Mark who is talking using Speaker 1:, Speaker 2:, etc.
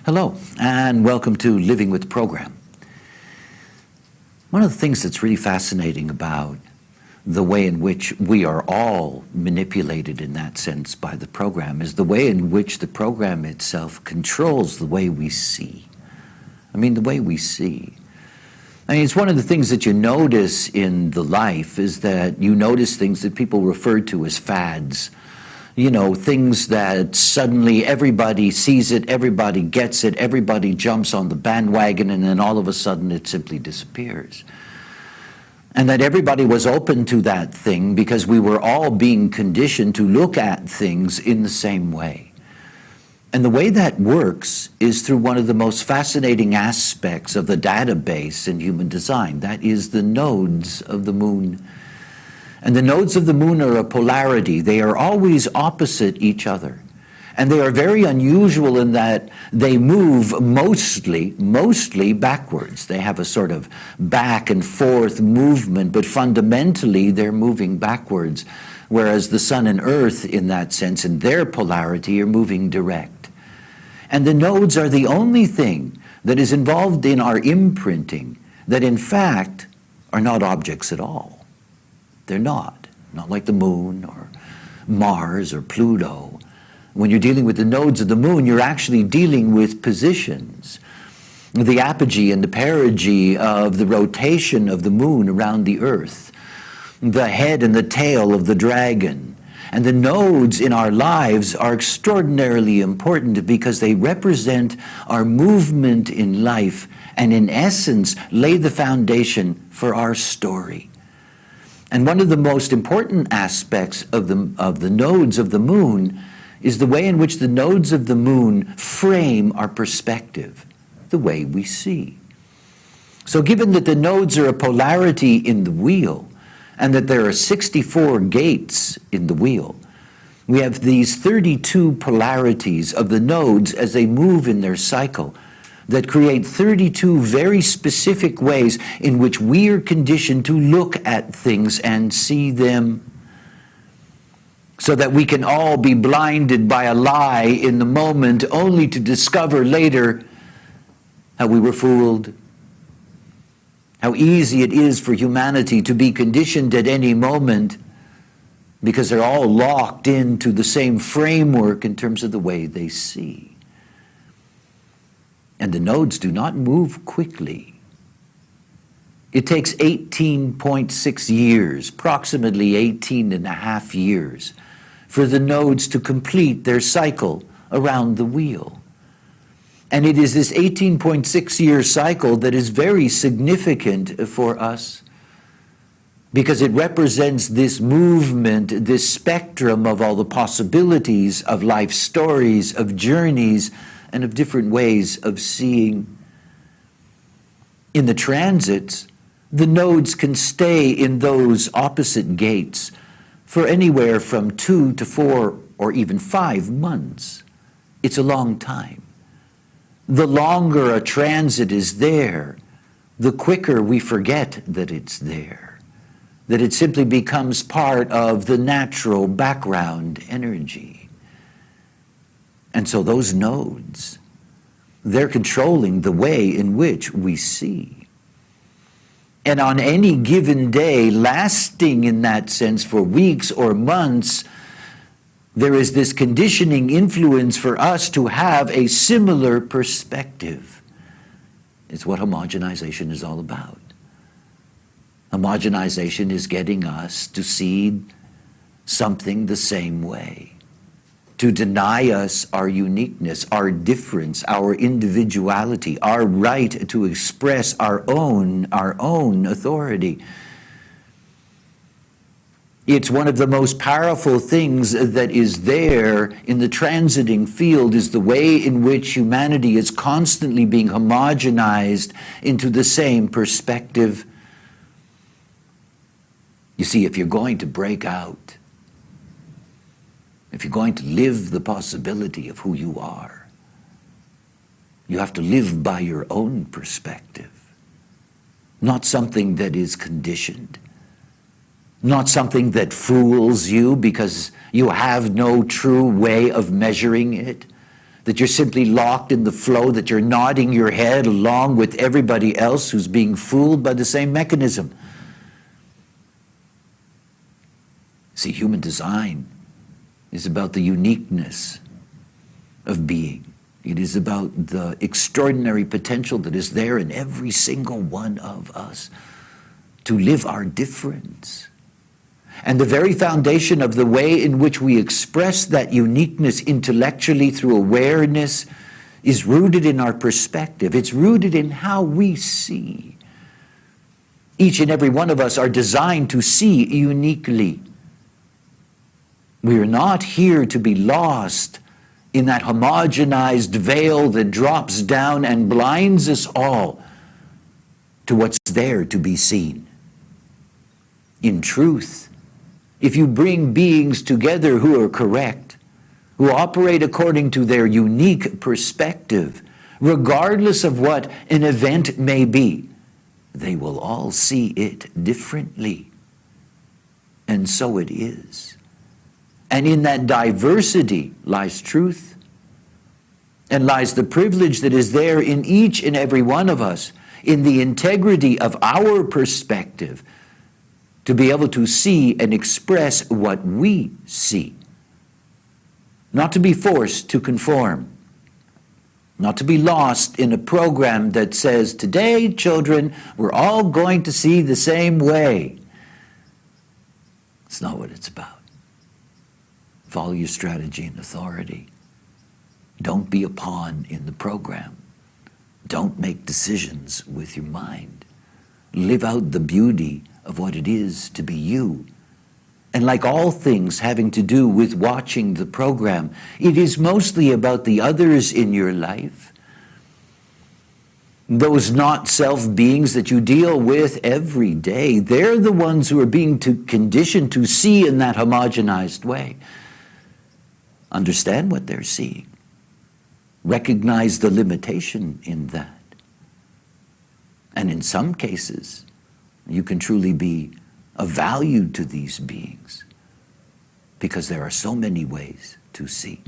Speaker 1: Hello, and welcome to Living with the Program. One of the things that's really fascinating about the way in which we are all manipulated in that sense by the program is the way in which the program itself controls the way we see. The way we see. It's one of the things that you notice in the life is that you notice things that people refer to as fads. Things that suddenly everybody sees it, everybody gets it, everybody jumps on the bandwagon, and then all of a sudden it simply disappears. And that everybody was open to that thing because we were all being conditioned to look at things in the same way. And the way that works is through one of the most fascinating aspects of the database in human design. That is the nodes of the moon. And the nodes of the moon are a polarity. They are always opposite each other. And they are very unusual in that they move mostly backwards. They have a sort of back and forth movement, but fundamentally they're moving backwards. Whereas the sun and earth, in that sense, in their polarity, are moving direct. And the nodes are the only thing that is involved in our imprinting that in fact are not objects at all. They're not like the moon or Mars or Pluto. When you're dealing with the nodes of the moon, you're actually dealing with positions. The apogee and the perigee of the rotation of the moon around the earth, the head and the tail of the dragon. And the nodes in our lives are extraordinarily important because they represent our movement in life and in essence lay the foundation for our story. And one of the most important aspects of the nodes of the moon is the way in which the nodes of the moon frame our perspective, the way we see. So given that the nodes are a polarity in the wheel, and that there are 64 gates in the wheel, we have these 32 polarities of the nodes as they move in their cycle that create 32 very specific ways in which we are conditioned to look at things and see them, so that we can all be blinded by a lie in the moment only to discover later how we were fooled. How easy it is for humanity to be conditioned at any moment because they're all locked into the same framework in terms of the way they see. And the nodes do not move quickly. It takes 18.6 years, approximately 18 and a half years, for the nodes to complete their cycle around the wheel. And it is this 18.6-year cycle that is very significant for us because it represents this movement, this spectrum of all the possibilities of life stories, of journeys, and of different ways of seeing. In the transits, the nodes can stay in those opposite gates for anywhere from 2 to 4 or even 5 months. It's a long time. The longer a transit is there, the quicker we forget that it's there, that it simply becomes part of the natural background energy. And so those nodes, they're controlling the way in which we see. And on any given day, lasting in that sense for weeks or months, there is this conditioning influence for us to have a similar perspective. It's what homogenization is all about. Homogenization is getting us to see something the same way, to deny us our uniqueness, our difference, our individuality, our right to express our own authority. It's one of the most powerful things that is there in the transiting field is the way in which humanity is constantly being homogenized into the same perspective. You see, if you're going to break out, if you're going to live the possibility of who you are, you have to live by your own perspective, not something that is conditioned. Not something that fools you because you have no true way of measuring it. that you're simply locked in the flow, that you're nodding your head along with everybody else who's being fooled by the same mechanism. See, human design is about the uniqueness of being. It is about the extraordinary potential that is there in every single one of us to live our difference. And the very foundation of the way in which we express that uniqueness intellectually through awareness is rooted in our perspective. It's rooted in how we see. Each and every one of us are designed to see uniquely. We are not here to be lost in that homogenized veil that drops down and blinds us all to what's there to be seen. In truth, if you bring beings together who are correct, who operate according to their unique perspective, regardless of what an event may be, they will all see it differently. And so it is. And in that diversity lies truth, and lies the privilege that is there in each and every one of us, in the integrity of our perspective, to be able to see and express what we see. Not to be forced to conform. Not to be lost in a program that says, today, children, we're all going to see the same way. It's not what it's about. Follow your strategy and authority. Don't be a pawn in the program. Don't make decisions with your mind. Live out the beauty of what it is to be you. And like all things having to do with watching the program, it is mostly about the others in your life. Those not-self beings that you deal with every day, they're the ones who are being conditioned to see in that homogenized way. Understand what they're seeing. Recognize the limitation in that. And in some cases, you can truly be of value to these beings because there are so many ways to see.